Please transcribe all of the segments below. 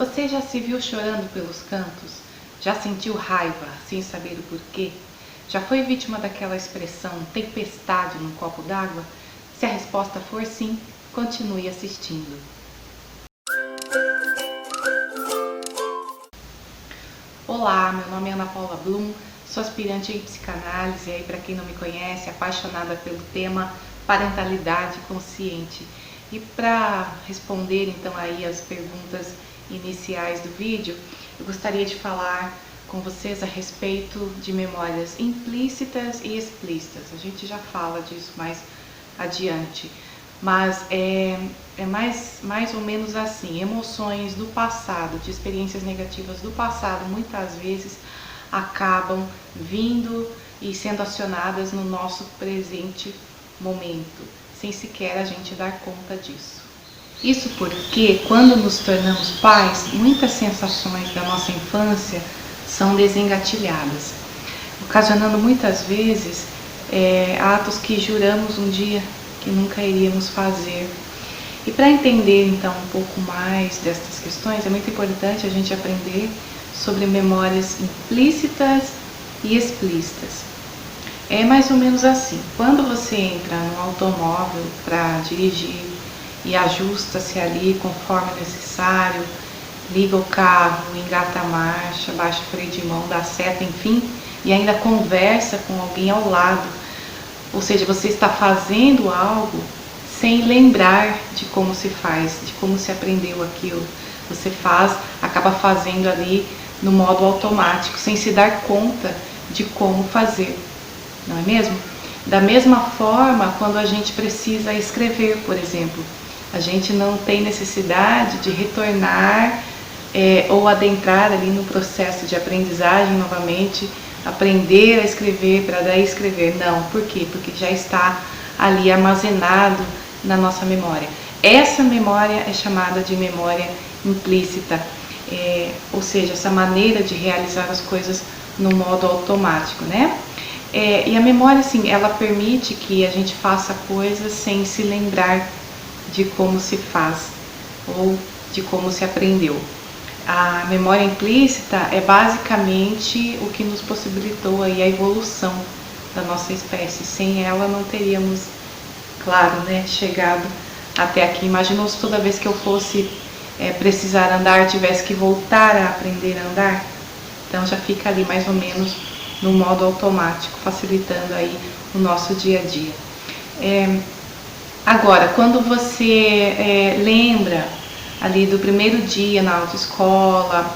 Você já se viu chorando pelos cantos? Já sentiu raiva sem saber o porquê? Já foi vítima daquela expressão tempestade num copo d'água? Se a resposta for sim, continue assistindo. Olá, meu nome é Ana Paula Blum, sou aspirante em psicanálise, aí para quem não me conhece, apaixonada pelo tema parentalidade consciente. E para responder então aí as perguntas iniciais do vídeo, eu gostaria de falar com vocês a respeito de memórias implícitas e explícitas. A gente já fala disso mais adiante, mas é mais ou menos assim: emoções do passado, de experiências negativas do passado, muitas vezes acabam vindo e sendo acionadas no nosso presente momento, sem sequer a gente dar conta disso. Isso porque, quando nos tornamos pais, muitas sensações da nossa infância são desengatilhadas, ocasionando muitas vezes atos que juramos um dia que nunca iríamos fazer. E para entender então um pouco mais destas questões, é muito importante a gente aprender sobre memórias implícitas e explícitas. É mais ou menos assim: quando você entra no automóvel para dirigir e ajusta-se ali conforme necessário, liga o carro, engata a marcha, baixa o freio de mão, dá seta, enfim, e ainda conversa com alguém ao lado, ou seja, você está fazendo algo sem lembrar de como se faz, de como se aprendeu aquilo. Você acaba fazendo ali no modo automático, sem se dar conta de como fazer, não é mesmo? Da mesma forma, quando a gente precisa escrever, por exemplo, a gente não tem necessidade de retornar ou adentrar ali no processo de aprendizagem novamente, aprender a escrever para daí escrever. Não, por quê? Porque já está ali armazenado na nossa memória. Essa memória é chamada de memória implícita, ou seja, essa maneira de realizar as coisas no modo automático, né? E a memória, assim, ela permite que a gente faça coisas sem se lembrar de como se faz ou de como se aprendeu. A memória implícita é basicamente o que nos possibilitou aí a evolução da nossa espécie. Sem ela não teríamos, claro, né, chegado até aqui. Imaginou se toda vez que eu fosse precisar andar, tivesse que voltar a aprender a andar? Então já fica ali mais ou menos no modo automático, facilitando aí o nosso dia a dia. Agora, quando você lembra ali do primeiro dia na autoescola,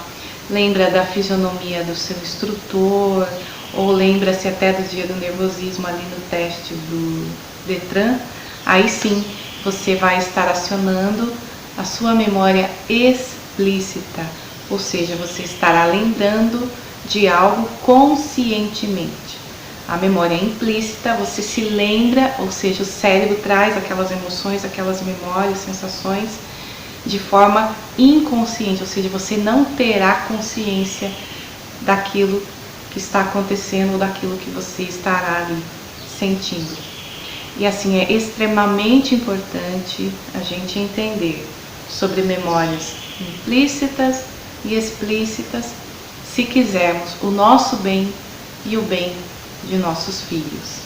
lembra da fisionomia do seu instrutor, ou lembra-se até do dia do nervosismo ali no teste do Detran, aí sim você vai estar acionando a sua memória explícita, ou seja, você estará lembrando de algo conscientemente. A memória implícita, você se lembra, ou seja, o cérebro traz aquelas emoções, aquelas memórias, sensações de forma inconsciente, ou seja, você não terá consciência daquilo que está acontecendo ou daquilo que você estará ali sentindo. E assim, é extremamente importante a gente entender sobre memórias implícitas e explícitas se quisermos o nosso bem e o bem de nossos filhos.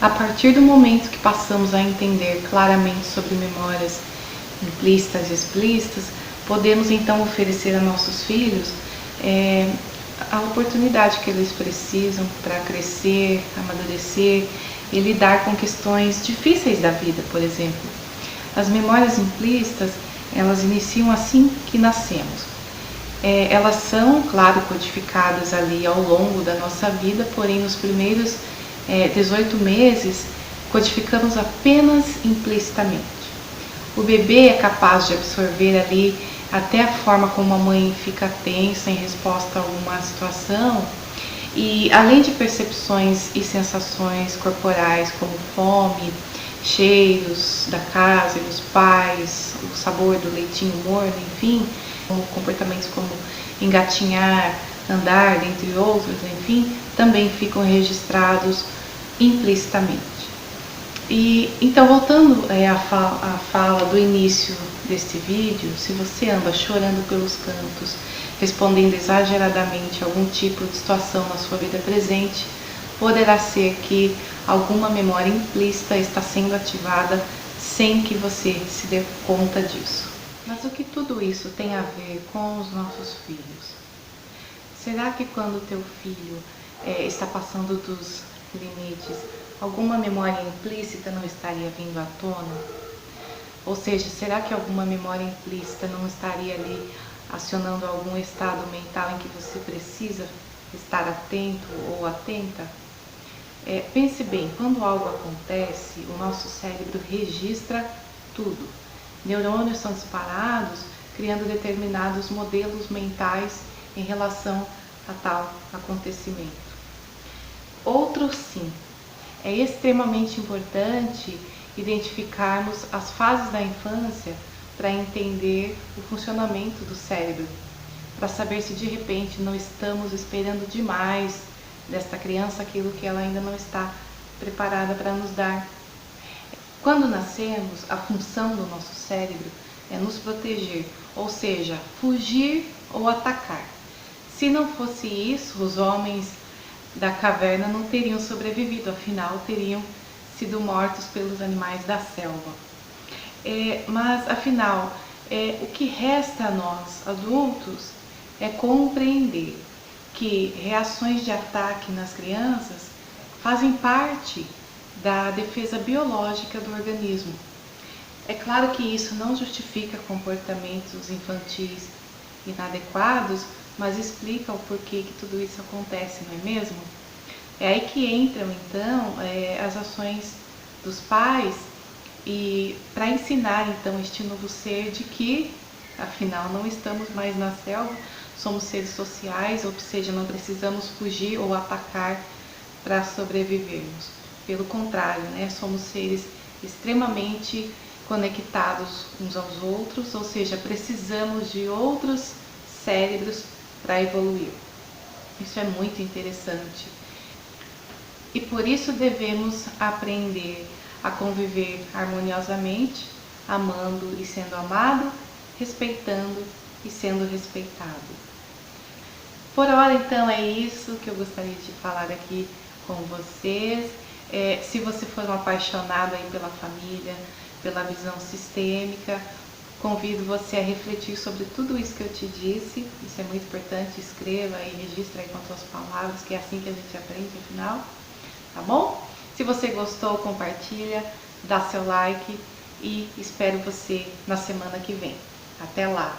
A partir do momento que passamos a entender claramente sobre memórias implícitas e explícitas, podemos então oferecer a nossos filhos a oportunidade que eles precisam para crescer, amadurecer e lidar com questões difíceis da vida, por exemplo. As memórias implícitas, elas iniciam assim que nascemos. Elas são, claro, codificadas ali ao longo da nossa vida, porém nos primeiros 18 meses codificamos apenas implicitamente. O bebê é capaz de absorver ali até a forma como a mãe fica tensa em resposta a alguma situação, e além de percepções e sensações corporais como fome, cheiros da casa e dos pais, o sabor do leitinho morno, enfim, comportamentos como engatinhar, andar, dentre outros, enfim, também ficam registrados implicitamente. E então, voltando à fala do início deste vídeo, se você anda chorando pelos cantos, respondendo exageradamente a algum tipo de situação na sua vida presente, poderá ser que alguma memória implícita está sendo ativada sem que você se dê conta disso. Mas o que tudo isso tem a ver com os nossos filhos? Será que quando o teu filho está passando dos limites, alguma memória implícita não estaria vindo à tona? Ou seja, será que alguma memória implícita não estaria ali acionando algum estado mental em que você precisa estar atento ou atenta? Pense bem, quando algo acontece, o nosso cérebro registra tudo. Neurônios são disparados, criando determinados modelos mentais em relação a tal acontecimento. Outro sim, é extremamente importante identificarmos as fases da infância para entender o funcionamento do cérebro, para saber se de repente não estamos esperando demais desta criança aquilo que ela ainda não está preparada para nos dar. Quando nascemos, a função do nosso cérebro é nos proteger, ou seja, fugir ou atacar. Se não fosse isso, os homens da caverna não teriam sobrevivido, afinal teriam sido mortos pelos animais da selva. Mas afinal, o que resta a nós, adultos, é compreender que reações de ataque nas crianças fazem parte da defesa biológica do organismo. É claro que isso não justifica comportamentos infantis inadequados, mas explica o porquê que tudo isso acontece, não é mesmo? É aí que entram então as ações dos pais e para ensinar então este novo ser de que afinal não estamos mais na selva, somos seres sociais, ou seja, não precisamos fugir ou atacar para sobrevivermos. Pelo contrário, somos seres extremamente conectados uns aos outros, ou seja, precisamos de outros cérebros para evoluir. Isso é muito interessante. E por isso devemos aprender a conviver harmoniosamente, amando e sendo amado, respeitando e sendo respeitado. Por hora, então, é isso que eu gostaria de falar aqui com vocês. Se você for um apaixonado aí pela família, pela visão sistêmica, convido você a refletir sobre tudo isso que eu te disse. Isso é muito importante. Escreva e registre aí com as suas palavras, que é assim que a gente aprende, afinal. Tá bom? Se você gostou, compartilha, dá seu like e espero você na semana que vem. Até lá!